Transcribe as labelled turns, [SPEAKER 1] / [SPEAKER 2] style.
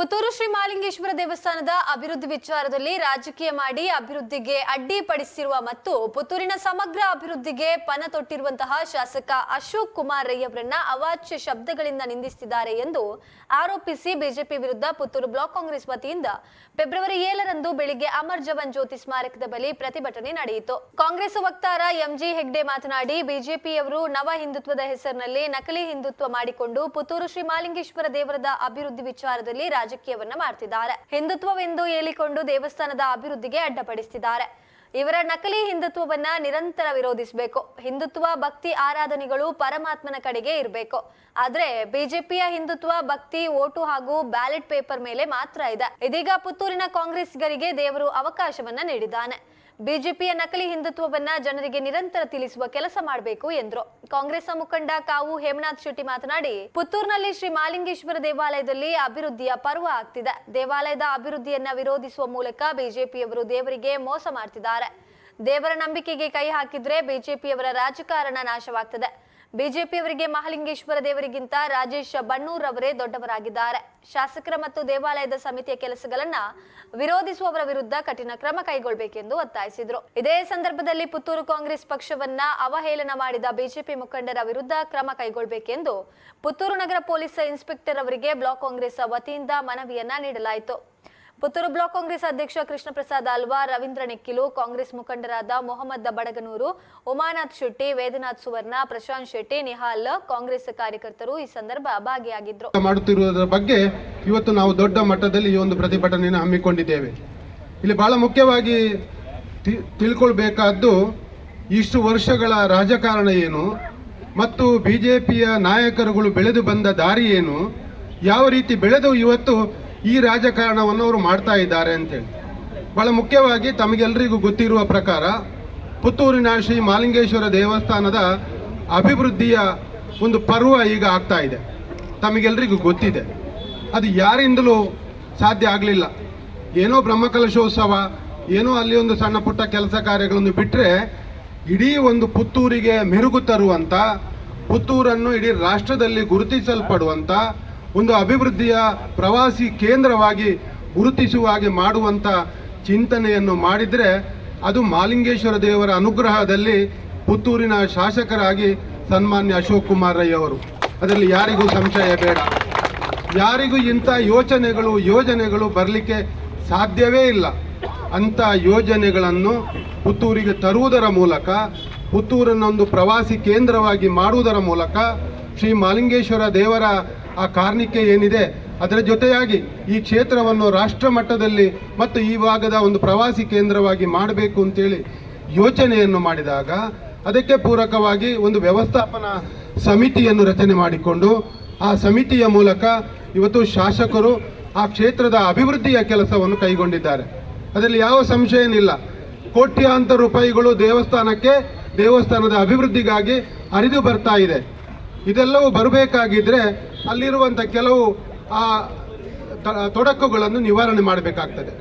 [SPEAKER 1] ಪುತ್ತೂರು ಶ್ರೀ ಮಹಾಲಿಂಗೇಶ್ವರ ದೇವಸ್ಥಾನದ ಅಭಿವೃದ್ಧಿ ವಿಚಾರದಲ್ಲಿ ರಾಜಕೀಯ ಮಾಡಿ ಅಭಿವೃದ್ಧಿಗೆ ಅಡ್ಡಿಪಡಿಸಿರುವ ಮತ್ತು ಪುತ್ತೂರಿನ ಸಮಗ್ರ ಅಭಿವೃದ್ಧಿಗೆ ಪಣ ತೊಟ್ಟಿರುವಂತಹ ಶಾಸಕ ಅಶೋಕ್ ಕುಮಾರ್ ರೈ ಅವರನ್ನ ಅವಾಚ್ಯ ಶಬ್ದಗಳಿಂದ ನಿಂದಿಸಿದ್ದಾರೆ ಎಂದು ಆರೋಪಿಸಿ ಬಿಜೆಪಿ ವಿರುದ್ಧ ಪುತ್ತೂರು ಬ್ಲಾಕ್ ಕಾಂಗ್ರೆಸ್ ವತಿಯಿಂದ ಫೆಬ್ರವರಿ 7ರಂದು ಬೆಳಿಗ್ಗೆ ಅಮರ್ ಜವಾನ್ ಜ್ಯೋತಿ ಸ್ಮಾರಕದ ಬಳಿ ಪ್ರತಿಭಟನೆ ನಡೆಯಿತು. ಕಾಂಗ್ರೆಸ್ ವಕ್ತಾರ ಎಂಜಿ ಹೆಗ್ಡೆ ಮಾತನಾಡಿ, ಬಿಜೆಪಿಯವರು ನವ ಹಿಂದುತ್ವದ ಹೆಸರಿನಲ್ಲಿ ನಕಲಿ ಹಿಂದುತ್ವ ಮಾಡಿಕೊಂಡು ಪುತ್ತೂರು ಶ್ರೀ ಮಹಾಲಿಂಗೇಶ್ವರ ದೇವರದ ಅಭಿವೃದ್ಧಿ ವಿಚಾರದಲ್ಲಿ ರಾಜಕೀಯವನ್ನ ಮಾಡ್ತಿದ್ದಾರೆ. ಹಿಂದುತ್ವವೆಂದು ಹೇಳಿಕೊಂಡು ದೇವಸ್ಥಾನದ ಅಭಿವೃದ್ಧಿಗೆ ಅಡ್ಡಪಡಿಸುತ್ತಿದ್ದಾರೆ. ಇವರ ನಕಲಿ ಹಿಂದುತ್ವವನ್ನ ನಿರಂತರ ವಿರೋಧಿಸಬೇಕು. ಹಿಂದುತ್ವ ಭಕ್ತಿ ಆರಾಧನೆಗಳು ಪರಮಾತ್ಮನ ಕಡೆಗೆ ಇರಬೇಕು. ಆದ್ರೆ ಬಿಜೆಪಿಯ ಹಿಂದುತ್ವ ಭಕ್ತಿ ಓಟು ಹಾಗೂ ಬ್ಯಾಲೆಟ್ ಪೇಪರ್ ಮೇಲೆ ಮಾತ್ರ ಇದೆ. ಇದೀಗ ಪುತ್ತೂರಿನ ಕಾಂಗ್ರೆಸ್ಗರಿಗೆ ದೇವರು ಅವಕಾಶವನ್ನ ನೀಡಿದ್ದಾನೆ. ಬಿಜೆಪಿಯ ನಕಲಿ ಹಿಂದುತ್ವವನ್ನ ಜನರಿಗೆ ನಿರಂತರ ತಿಳಿಸುವ ಕೆಲಸ ಮಾಡಬೇಕು ಎಂದರು. ಕಾಂಗ್ರೆಸ್ ಮುಖಂಡ ಕಾವು ಹೇಮನಾಥ್ ಶೆಟ್ಟಿ ಮಾತನಾಡಿ, ಪುತ್ತೂರಿನಲ್ಲಿ ಶ್ರೀ ಮಹಾಲಿಂಗೇಶ್ವರ ದೇವಾಲಯದಲ್ಲಿ ಅಭಿವೃದ್ಧಿಯ ಪರ್ವ ಆಗ್ತಿದೆ. ದೇವಾಲಯದ ಅಭಿವೃದ್ಧಿಯನ್ನ ವಿರೋಧಿಸುವ ಮೂಲಕ ಬಿಜೆಪಿಯವರು ದೇವರಿಗೆ ಮೋಸ ಮಾಡ್ತಿದ್ದಾರೆ. ದೇವರ ನಂಬಿಕೆಗೆ ಕೈ ಹಾಕಿದ್ರೆ ಬಿಜೆಪಿಯವರ ರಾಜಕಾರಣ ನಾಶವಾಗ್ತದೆ. ಬಿಜೆಪಿಯವರಿಗೆ ಮಹಾಲಿಂಗೇಶ್ವರ ದೇವರಿಗಿಂತ ರಾಜೇಶ್ ಬಣ್ಣೂರ್ ಅವರೇ ದೊಡ್ಡವರಾಗಿದ್ದಾರೆ. ಶಾಸಕರ ಮತ್ತು ದೇವಾಲಯದ ಸಮಿತಿಯ ಕೆಲಸಗಳನ್ನ ವಿರೋಧಿಸುವವರ ವಿರುದ್ಧ ಕಠಿಣ ಕ್ರಮ ಕೈಗೊಳ್ಳಬೇಕೆಂದು ಒತ್ತಾಯಿಸಿದರು. ಇದೇ ಸಂದರ್ಭದಲ್ಲಿ ಪುತ್ತೂರು ಕಾಂಗ್ರೆಸ್ ಪಕ್ಷವನ್ನ ಅವಹೇಳನ ಮಾಡಿದ ಬಿಜೆಪಿ ಮುಖಂಡರ ವಿರುದ್ಧ ಕ್ರಮ ಕೈಗೊಳ್ಳಬೇಕೆಂದು ಪುತ್ತೂರು ನಗರ ಪೊಲೀಸ್ ಇನ್ಸ್ಪೆಕ್ಟರ್ ಅವರಿಗೆ ಬ್ಲಾಕ್ ಕಾಂಗ್ರೆಸ್ ವತಿಯಿಂದ ಮನವಿಯನ್ನ ನೀಡಲಾಯಿತು. ಪುತ್ತೂರು ಬ್ಲಾಕ್ ಕಾಂಗ್ರೆಸ್ ಅಧ್ಯಕ್ಷ ಕೃಷ್ಣ ಪ್ರಸಾದ್ ಅಲ್ವಾ, ರವೀಂದ್ರ ನೆಕ್ಕಿಲು, ಕಾಂಗ್ರೆಸ್ ಮುಖಂಡರಾದ ಮೊಹಮ್ಮದ್ ಬಡಗನೂರು, ಉಮಾನಾಥ್ ಶೆಟ್ಟಿ, ವೇದನಾಥ್ ಸುವರ್ಣ, ಪ್ರಶಾಂತ್ ಶೆಟ್ಟಿ, ನಿಹಾಲ್, ಕಾಂಗ್ರೆಸ್ ಕಾರ್ಯಕರ್ತರು ಈ ಸಂದರ್ಭ ಭಾಗಿಯಾಗಿದ್ದರು.
[SPEAKER 2] ಮಾಡುತ್ತಿರುವುದರ ಬಗ್ಗೆ ಇವತ್ತು ನಾವು ದೊಡ್ಡ ಮಟ್ಟದಲ್ಲಿ ಈ ಒಂದು ಪ್ರತಿಭಟನೆಯನ್ನು ಹಮ್ಮಿಕೊಂಡಿದ್ದೇವೆ. ಇಲ್ಲಿ ಬಹಳ ಮುಖ್ಯವಾಗಿ ತಿಳ್ಕೊಳ್ಬೇಕಾದ್ದು ಇಷ್ಟು ವರ್ಷಗಳ ರಾಜಕಾರಣ ಏನು ಮತ್ತು ಬಿಜೆಪಿಯ ನಾಯಕರುಗಳು ಬೆಳೆದು ಬಂದ ದಾರಿ ಏನು, ಯಾವ ರೀತಿ ಬೆಳೆದು ಇವತ್ತು ಈ ರಾಜಕಾರಣವನ್ನು ಅವರು ಮಾಡ್ತಾ ಇದ್ದಾರೆ ಅಂತೇಳಿ. ಬಹಳ ಮುಖ್ಯವಾಗಿ ತಮಗೆಲ್ಲರಿಗೂ ಗೊತ್ತಿರುವ ಪ್ರಕಾರ ಪುತ್ತೂರಿನ ಶ್ರೀ ಮಹಾಲಿಂಗೇಶ್ವರ ದೇವಸ್ಥಾನದ ಅಭಿವೃದ್ಧಿಯ ಒಂದು ಪರ್ವ ಈಗ ಆಗ್ತಾ ಇದೆ. ತಮಗೆಲ್ಲರಿಗೂ ಗೊತ್ತಿದೆ. ಅದು ಯಾರಿಂದಲೂ ಸಾಧ್ಯ ಆಗಲಿಲ್ಲ. ಏನೋ ಬ್ರಹ್ಮಕಲಶೋತ್ಸವ, ಏನೋ ಅಲ್ಲಿ ಒಂದು ಸಣ್ಣ ಪುಟ್ಟ ಕೆಲಸ ಕಾರ್ಯಗಳನ್ನು ಬಿಟ್ಟರೆ ಇಡೀ ಒಂದು ಪುತ್ತೂರಿಗೆ ಮೆರುಗು ತರುವಂಥ, ಪುತ್ತೂರನ್ನು ಇಡೀ ರಾಷ್ಟ್ರದಲ್ಲಿ ಗುರುತಿಸಲ್ಪಡುವಂಥ ಒಂದು ಅಭಿವೃದ್ಧಿಯ ಪ್ರವಾಸಿ ಕೇಂದ್ರವಾಗಿ ಗುರುತಿಸುವ ಹಾಗೆ ಮಾಡುವಂಥ ಚಿಂತನೆಯನ್ನು ಮಾಡಿದರೆ ಅದು ಮಹಾಲಿಂಗೇಶ್ವರ ದೇವರ ಅನುಗ್ರಹದಲ್ಲಿ ಪುತ್ತೂರಿನ ಶಾಸಕರಾಗಿ ಸನ್ಮಾನ್ಯ ಅಶೋಕ್ ಕುಮಾರ್ ರೈ ಅವರು. ಅದರಲ್ಲಿ ಯಾರಿಗೂ ಸಂಶಯ ಬೇಡ. ಯಾರಿಗೂ ಇಂಥ ಯೋಜನೆಗಳು ಬರಲಿಕ್ಕೆ ಸಾಧ್ಯವೇ ಇಲ್ಲ. ಅಂಥ ಯೋಜನೆಗಳನ್ನು ಪುತ್ತೂರಿಗೆ ತರುವುದರ ಮೂಲಕ, ಪುತ್ತೂರನ್ನೊಂದು ಪ್ರವಾಸಿ ಕೇಂದ್ರವಾಗಿ ಮಾಡುವುದರ ಮೂಲಕ ಶ್ರೀ ಮಹಾಲಿಂಗೇಶ್ವರ ದೇವರ ಆ ಕಾರಣಿಕೆ ಏನಿದೆ ಅದರ ಜೊತೆಯಾಗಿ ಈ ಕ್ಷೇತ್ರವನ್ನು ರಾಷ್ಟ್ರ ಮಟ್ಟದಲ್ಲಿ ಮತ್ತು ಈ ಭಾಗದ ಒಂದು ಪ್ರವಾಸಿ ಕೇಂದ್ರವಾಗಿ ಮಾಡಬೇಕು ಅಂತೇಳಿ ಯೋಚನೆಯನ್ನು ಮಾಡಿದಾಗ ಅದಕ್ಕೆ ಪೂರಕವಾಗಿ ಒಂದು ವ್ಯವಸ್ಥಾಪನಾ ಸಮಿತಿಯನ್ನು ರಚನೆ ಮಾಡಿಕೊಂಡು ಆ ಸಮಿತಿಯ ಮೂಲಕ ಇವತ್ತು ಶಾಸಕರು ಆ ಕ್ಷೇತ್ರದ ಅಭಿವೃದ್ಧಿಯ ಕೆಲಸವನ್ನು ಕೈಗೊಂಡಿದ್ದಾರೆ. ಅದರಲ್ಲಿ ಯಾವ ಸಂಶಯ ಏನಿಲ್ಲ. ಕೋಟ್ಯಾಂತರ ರೂಪಾಯಿಗಳು ದೇವಸ್ಥಾನದ ಅಭಿವೃದ್ಧಿಗಾಗಿ ಹರಿದು ಬರ್ತಾ ಇದೆ. ಇದೆಲ್ಲವೂ ಬರಬೇಕಾಗಿದ್ರೆ ಅಲ್ಲಿರುವಂಥ ಕೆಲವು ತೊಡಕುಗಳನ್ನು ನಿವಾರಣೆ ಮಾಡಬೇಕಾಗ್ತದೆ.